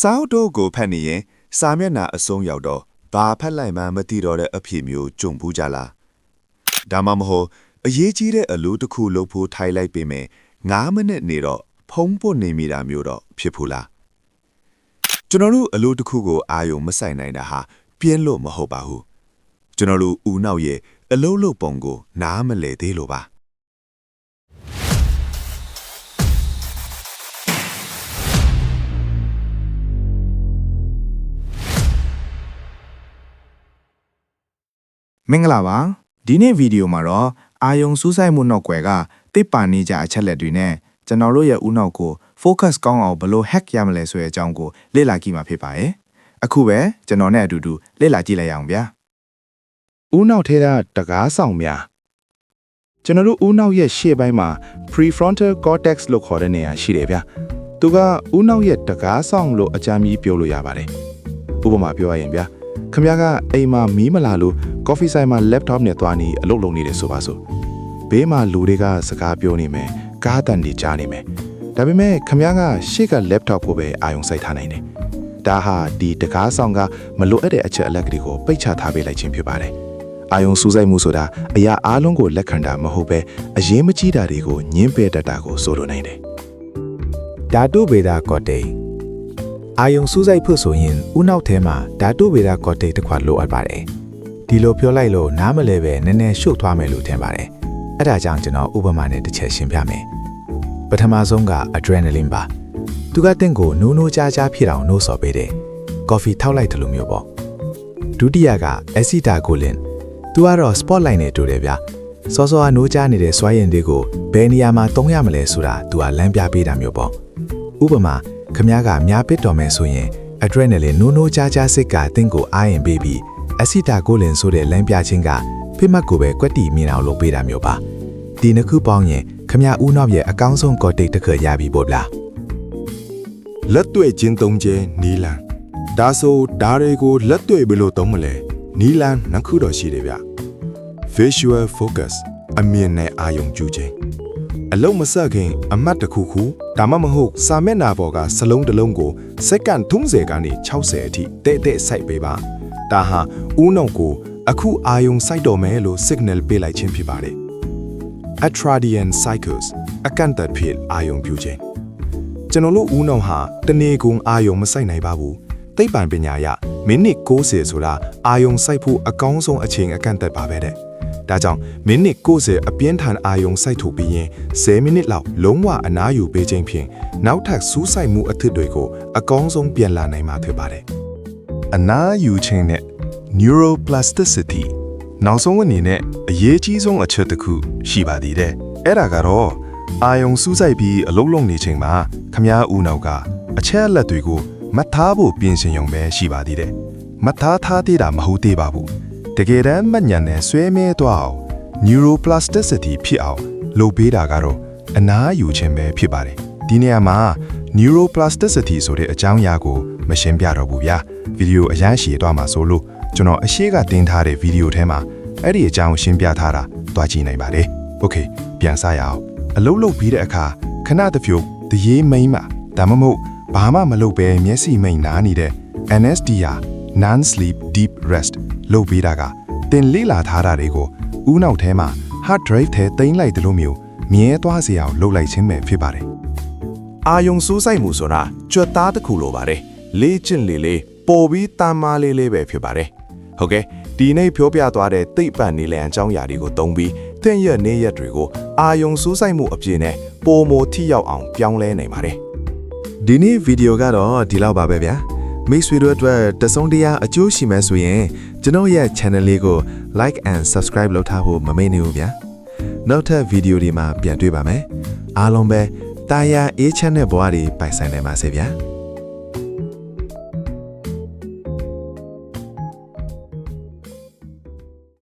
စောက်တို့ကိုဖတ်နေရင်စာမျက်နှာအဆုံးရောက်တော့ဘာဖတ်လိုက်မှမသိတော့တဲ့အဖြစ်မျိုးကြုံဘူးကြလားဒါမှမဟုတ်အရေးကြီးတဲ့အလုပ်တစ်ခုလုပ်ဖို့ထိုင်လိုက်ပေမဲ့9မိနစ်နေတော့ဖုံးပွနေမိတာမျိုးတော့ဖြစ်ဘူးလားကျွန်တော်တို့အလုပ်တစ်ခုကိုအာရုံမဆိုင်နိုင်တာဟာပြင်းလို့မဟုတ်ပါဘူးကျွန်တော်တို့ဦးနောက်ရဲ့အလုပ်လုပ်ပုံကိုနားမလည်သေးလို့ပါမင်္ဂလာပါဒီနေ့ဗီဒီယိုမှာတော့အာယုံစူးစိုက်မှုနောက်ွယ်ကတိပ္ပာနေကြအချက်လက်တွေနဲ့ကျွန်တော်တို့ရဲ့ဦးနောက်ကို focus ကောင်းအောင်ဘယ်လို hack ရမလဲဆိုတဲ့အကြောင်းကိုလေ့လာကြည့်မှာဖြစ်ပါတယ်အခုပဲကျွန်တော်နဲ့အတူတူလေ့လာကြည့်လိုက်ရအောင်ဗျာဦးနောက်ထဲကတကားဆောင်များကျွန်တော်တို့ဦးနောက်ရဲ့ရှေ့ပိုင်းမှာ prefrontal cortex လို့ခေါ်တဲ့နေရာရှိတယ်ဗျာသူကဦးနောက်ရဲ့တကားဆောင်လို့အကြမ်းကြီးပြောလို့ရပါတယ်ဥပမာပြောရရင်ဗျာခင်ဗျားကအိမ်မှာမီးမလာလို့ coffee ဆိုင်မှာ laptop နဲ့သွားနေအလုပ်လုပ်နေတယ်ဆိုပါစို့ဘေးမှာလူတွေကစကားပြောနေမယ်ကားတန်တွေကြားနေမယ်ဒါပေမဲ့ခင်ဗျားကရှေ့က laptop ကိုပဲအာရုံစိုက်ထားနိုင်တယ်ဒါဟာဒီတကားဆောင်ကမလိုအပ်တဲ့အချက်အလက်ကလေးကိုပိတ်ချထားပေးလိုက်ခြင်းဖြစ်ပါတယ်အာယုံစူးစိုက်မှုဆိုတာအရာအားလုံးကိုလက်ခံတာမဟုတ်ပဲအရေးမကြီးတာတွေကိုညှင်းပယ်တတ်တာကိုဆိုလိုနိုင်တယ်ဓာတုဗေဒကော်တေအာယုံစူးစိုက်ဖို့ဆိုရင်ဦးနောက်ထဲမှာဓာတုဗေဒကော်တေတစ်ခွလိုအပ်ပါတယ်ဒီလိုပြောလိုက်လို့နားမလဲပဲနည်းနည်းရှုပ်သွားမယ်လို့ထင်ပါတယ်အဲ့ဒါကြောင့်ကျွန်တော်ဥပမာနဲ့တစ်ချက်ရှင်းပြမယ်ပထမဆုံးက adrenaline ပါသူကတင့်ကိုနိုးနိုးကြားကြားဖြစ်အောင်နှိုးဆော်ပေးတယ်ကော်ဖီထောက်လိုက်တယ်လို့မျိုးပေါ့ဒုတိယက acetylcholineသူကတော့ spotlight နဲ့တူတယ်ဗျာစောစောကနိုးကြားနေတဲ့စွာရည်တွေကိုဘယ်နေရာမှာသုံးရမလဲဆိုတာသူကလမ်းပြပေးတာမျိုးပေါ့ဥပမာခမ ्या ကမြားပစ်တော်မယ်ဆိုရင် adrenaline နိုးနိုးကြားကြားစိတ်ကတင့်ကိုအားရင်ပေးပြီး acetylcholine ဆိုတဲ့လမ်းပြခြင်းကဖိမတ်ကိုပဲကွက်တီမြင်အောင်လုပ်ပေးတာမျိုးပါဒီနှစ်ခုပေါင်းရင်ခမ ्या ဦးနောက်ရဲ့အကောင်းဆုံး cortex တစ်ခုရပြီပေါ့ဗျာလက်တွေ့ချင်းသုံးကျဲနီလန်ဒါဆိုဓာတ်တွေကိုလက်တွေ့ဘယ်လိုသုံးမလဲနီလန်နှစ်ခုတော့ရှိတယ်ဗျ visual focus အမြင်နဲ့အာရုံပြုခြင်းအလုံးမဆက်ခင်အမှတ်တစ်ခုခုဒါမှမဟုတ်စာမျက်နှာပေါ်ကစလုံးတစ်လုံးကိုစက္ကန့်30ကနေ60အထိတဲ့တဲ့စိုက်ပေးပါဒါဟာဦးနှောက်ကိုအခုအာယုံစိုက်တော်မယ်လို့ signal ပေးလိုက်ခြင်းဖြစ်ပါတယ် Atradian cycles အကန့်အသတ်ဖြစ်အာယုံပြုခြင်းကျွန်တော်တို့ဦးနှောက်ဟာတနေ့ကုန်အာယုံမစိုက်နိုင်ပါဘူးသိပ္ပံပညာအရမိနစ်60ဆိုတာအာယုံစိုက်ဖို့အကောင်းဆုံးအချိန်အကန့်အသတ်ပါပဲတဲ့ဒါကြောင့်မိနစ်60အပြင်းထန်အာယုံစိုက်ထုတ်ပြီးရင်10မိနစ်လောက်လုံးဝအနားယူပေးခြင်းဖြင့်နောက်ထပ်စူးစိုက်မှုအသစ်တွေကိုအကောင်းဆုံးပြန်လာနိုင်မှာဖြစ်ပါတယ်အနားယူခြင်းနဲ့ neuroplasticity နောက်ဆုံးအနေနဲ့အရေးကြီးဆုံးအချက်တစ်ခုရှိပါသေးတယ်အဲ့ဒါကတော့အာယုံစူးစိုက်ပြီးအလုံးလုံးနေချိန်မှာခမားဦးနောက်ကအချက်အလက်တွေကိုမထားဖို့ပြင်ဆင်ရုံပဲရှိပါသေးတယ်မထားသေးတာမဟုတ်သေးပါဘူးတကယ်တမ်းမှတ်ဉာဏ်နဲ့ဆွဲမဲသွားအောင် neuroplasticity ဖြစ်အောင်လုပ်ပေးတာကတော့အနားယူခြင်းပဲဖြစ်ပါတယ်ဒီနေရာမှာ neuroplasticity ဆိုတဲ့အကြောင်းအရာကိုမရှင်းပြတော့ဘူးဗျာဗီဒီယိုအရန်ရှည်သွားမှာဆိုလို့ကျွန်တော်အရှိကတင်ထားတဲ့ဗီဒီယိုထဲမှာအဲ့ဒီအကြောင်းရှင်းပြထားတာတွားကြည့်နိုင်ပါတယ်โอเคပြန်စရအောင်အလုပ်လုပ်ပြီးတဲ့အခါခဏတစ်ဖြုတ်တရေမိန်မှာဒါမှမဟုတ်ဘာမှမလုပ်ပဲမျက်စိမိန်နားနေတဲ့ NSDR non sleep deep rest လုပ်ပေးတာကတင်လေ့လာထားတာတွေကိုဦးနောက်ထဲမှာ hard drive ထဲသိမ်းလိုက်တယ်လို့မျိုးမြဲသွားစေအောင်လုပ်လိုက်ခြင်းပဲဖြစ်ပါတယ်အာယုံစူးစိုက်မှုဆိုတာကြွက်သားတစ်ခုလိုပါတယ်လေးကျင့်လေးပေါ်ပြီးတမ်းမာလေးပဲဖြစ်ပါတယ်ဟုတ်ကဲ့ဒီနေ့ပြောပြသွားတဲ့သိပ္ပံနည်းလမ်းအကြောင်းအရာတွေကိုသုံးပြီးသင်ရနေရက်တွေကိုအာယုံစူးစိုက်မှုအပြည့်နဲ့ပိုမိုထိရောက်အောင်ပြောင်းလဲနိုင်ပါတယ်ဒီနေ့ဗီဒီယိုကတော့ဒီလောက်ပါပဲဗျာမိတ်ဆွေတို့အတွက်တစုံတရာအကျိုးရှိမယ်ဆိုရင်ကျွန်တော်ရဲ့ channel လေးကို like and subscribe လုပ်ထားဖို့မမေ့နေဘူးဗျာနောက်ထပ်ဗီဒီယိုတွေမှာပြန်တွေ့ပါမယ်အားလုံးပဲတာယာအေးချမ်းတဲ့ဘဝတွေပိုင်ဆိုင်နိုင်ပါစေဗျာ